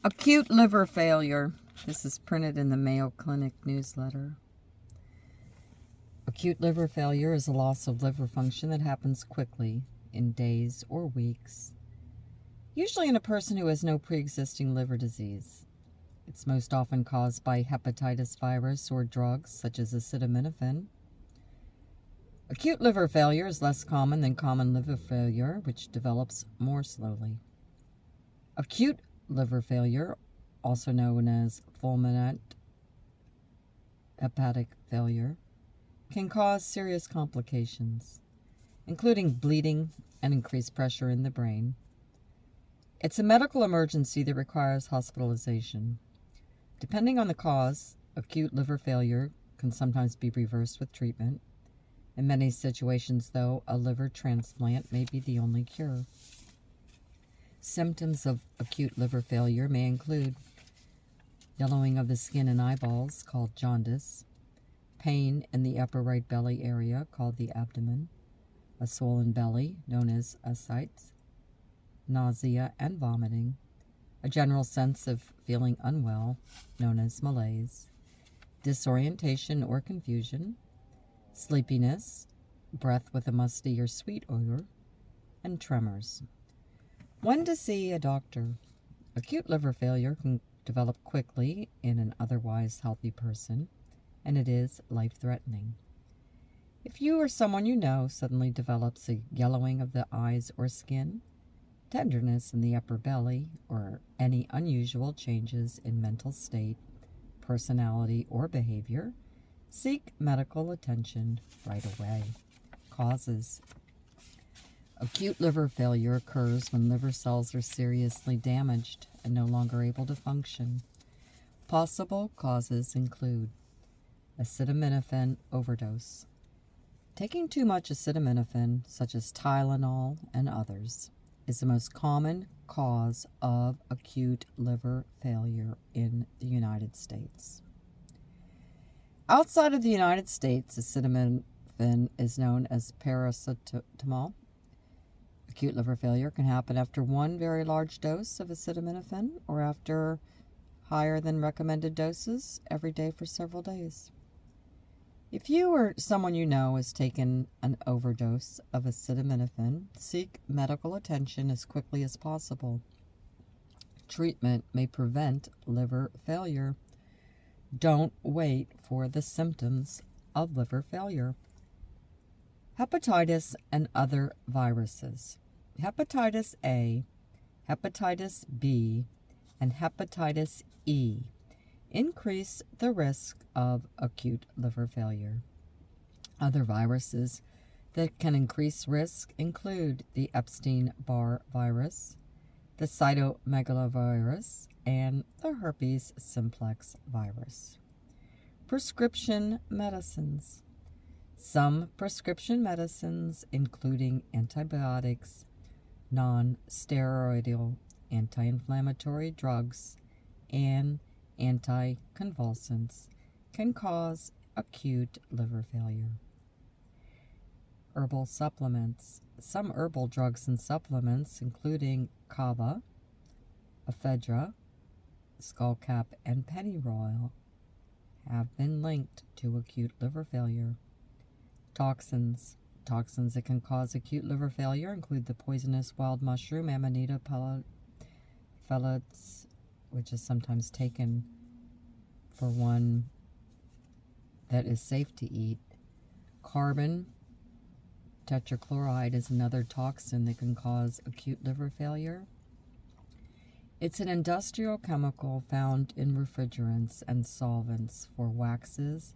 Acute liver failure. This is printed in the Mayo Clinic newsletter. Acute liver failure is a loss of liver function that happens quickly, in days or weeks, usually in a person who has no pre-existing liver disease. It's most often caused by hepatitis virus or drugs such as acetaminophen. Acute liver failure is less common than common liver failure, which develops more slowly. Acute liver failure, also known as fulminant hepatic failure, can cause serious complications, including bleeding and increased pressure in the brain. It's a medical emergency that requires hospitalization. Depending on the cause, acute liver failure can sometimes be reversed with treatment. In many situations, though, a liver transplant may be the only cure. Symptoms of acute liver failure may include yellowing of the skin and eyeballs, called jaundice, pain in the upper right belly area, called the abdomen, a swollen belly, known as ascites, nausea and vomiting, a general sense of feeling unwell, known as malaise, disorientation or confusion, sleepiness, breath with a musty or sweet odor, and tremors. When to see a doctor. Acute liver failure can develop quickly in an otherwise healthy person, and it is life-threatening. If you or someone you know suddenly develops a yellowing of the eyes or skin, tenderness in the upper belly, or any unusual changes in mental state, personality, or behavior, seek medical attention right away. Causes. Acute liver failure occurs when liver cells are seriously damaged and no longer able to function. Possible causes include acetaminophen overdose. Taking too much acetaminophen, such as Tylenol and others, is the most common cause of acute liver failure in the United States. Outside of the United States, acetaminophen is known as paracetamol. Acute liver failure can happen after one very large dose of acetaminophen or after higher than recommended doses every day for several days. If you or someone you know has taken an overdose of acetaminophen, seek medical attention as quickly as possible. Treatment may prevent liver failure. Don't wait for the symptoms of liver failure. Hepatitis and other viruses. Hepatitis A, hepatitis B, and hepatitis E increase the risk of acute liver failure. Other viruses that can increase risk include the Epstein-Barr virus, the cytomegalovirus, and the herpes simplex virus. Prescription medicines. Some prescription medicines, including antibiotics, non-steroidal anti-inflammatory drugs, and anticonvulsants, can cause acute liver failure. Herbal supplements. Some herbal drugs and supplements, including kava, ephedra, skullcap, and pennyroyal, have been linked to acute liver failure. Toxins. Toxins that can cause acute liver failure include the poisonous wild mushroom Amanita pellets, which is sometimes taken for one that is safe to eat. Carbon tetrachloride is another toxin that can cause acute liver failure. It's an industrial chemical found in refrigerants and solvents for waxes,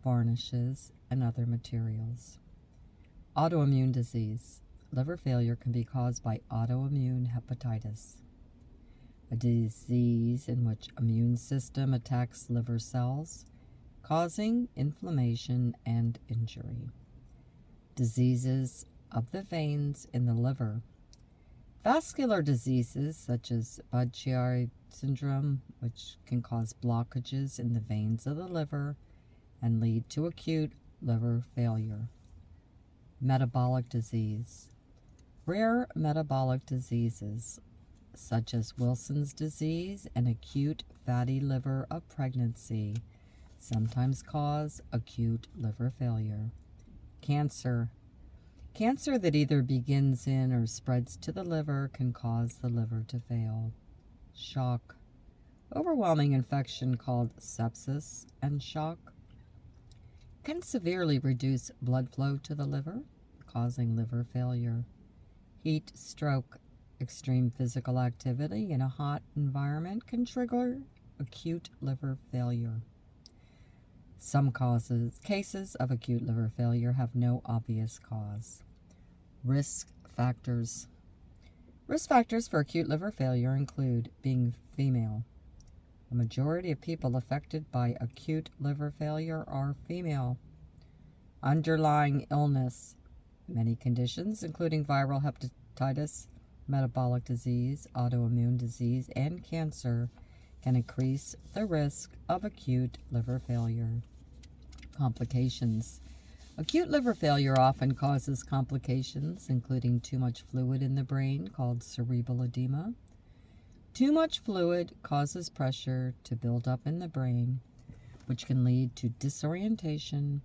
varnishes, and other materials. Autoimmune disease. Liver failure can be caused by autoimmune hepatitis, a disease in which immune system attacks liver cells, causing inflammation and injury. Diseases of the veins in the liver. Vascular diseases such as Budd-Chiari syndrome, which can cause blockages in the veins of the liver and lead to acute liver failure. Metabolic disease. Rare metabolic diseases such as Wilson's disease and acute fatty liver of pregnancy sometimes cause acute liver failure. Cancer. Cancer that either begins in or spreads to the liver can cause the liver to fail. Shock. Overwhelming infection called sepsis and shock can severely reduce blood flow to the liver, causing liver failure. Heat stroke. Extreme physical activity in a hot environment can trigger acute liver failure. Some cases of acute liver failure have no obvious cause. Risk factors. Risk factors for acute liver failure include being female. A majority of people affected by acute liver failure are female. Underlying illness. Many conditions, including viral hepatitis, metabolic disease, autoimmune disease, and cancer, can increase the risk of acute liver failure. Complications. Acute liver failure often causes complications, including too much fluid in the brain, called cerebral edema. Too much fluid causes pressure to build up in the brain, which can lead to disorientation,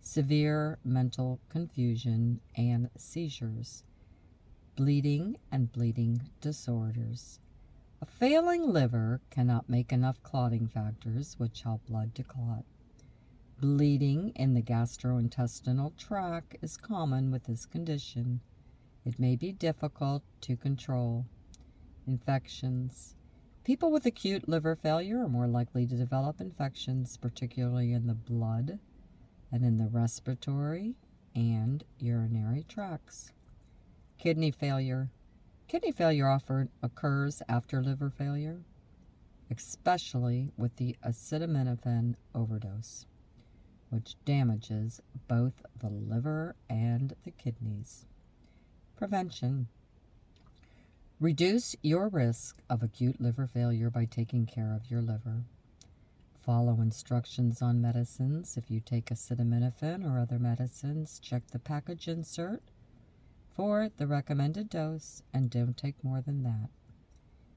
severe mental confusion, and seizures. Bleeding and bleeding disorders. A failing liver cannot make enough clotting factors, which help blood to clot. Bleeding in the gastrointestinal tract is common with this condition. It may be difficult to control. Infections. People with acute liver failure are more likely to develop infections, particularly in the blood and in the respiratory and urinary tracts. Kidney failure. Kidney failure often occurs after liver failure, especially with the acetaminophen overdose, which damages both the liver and the kidneys. Prevention. Reduce your risk of acute liver failure by taking care of your liver. Follow instructions on medicines. If you take acetaminophen or other medicines, check the package insert for the recommended dose and don't take more than that.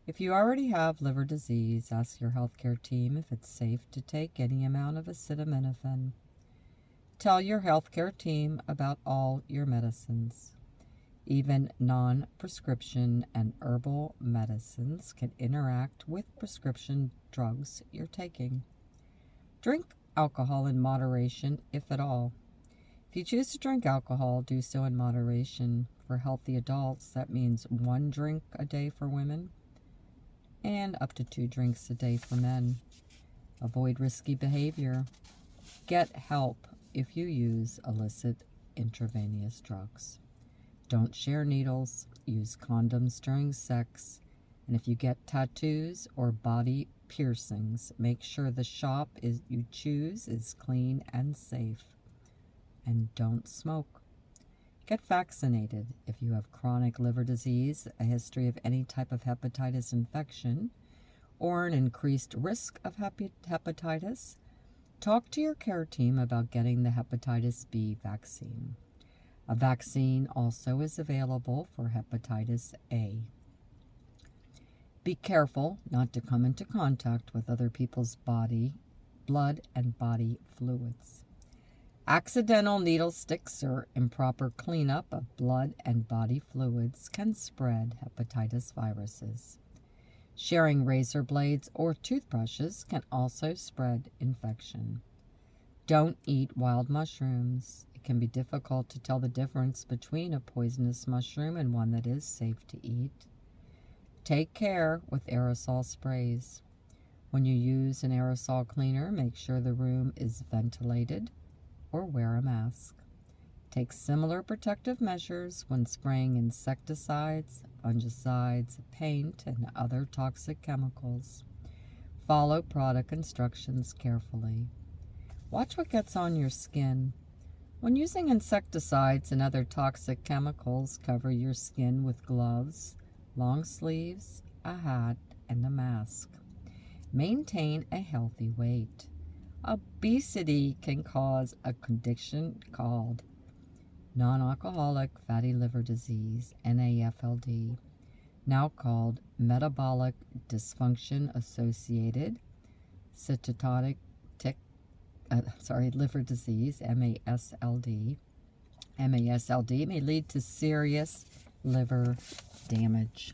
If you already have liver disease, ask your healthcare team if it's safe to take any amount of acetaminophen. Tell your healthcare team about all your medicines. Even non-prescription and herbal medicines can interact with prescription drugs you're taking. Drink alcohol in moderation, if at all. If you choose to drink alcohol, do so in moderation. For healthy adults, that means 1 drink a day for women and up to 2 drinks a day for men. Avoid risky behavior. Get help if you use illicit intravenous drugs. Don't share needles. Use condoms during sex. And if you get tattoos or body piercings, make sure the shop you choose is clean and safe. And don't smoke. Get vaccinated if you have chronic liver disease, a history of any type of hepatitis infection, or an increased risk of hepatitis. Talk to your care team about getting the hepatitis B vaccine. A vaccine also is available for hepatitis A. Be careful not to come into contact with other people's blood and body fluids. Accidental needle sticks or improper cleanup of blood and body fluids can spread hepatitis viruses. Sharing razor blades or toothbrushes can also spread infection. Don't eat wild mushrooms. It can be difficult to tell the difference between a poisonous mushroom and one that is safe to eat. Take care with aerosol sprays. When you use an aerosol cleaner, make sure the room is ventilated or wear a mask. Take similar protective measures when spraying insecticides, fungicides, paint, and other toxic chemicals. Follow product instructions carefully. Watch what gets on your skin. When using insecticides and other toxic chemicals, cover your skin with gloves, long sleeves, a hat, and a mask. Maintain a healthy weight. Obesity can cause a condition called non-alcoholic fatty liver disease, NAFLD. now called metabolic dysfunction associated liver disease, MASLD. MASLD may lead to serious liver damage.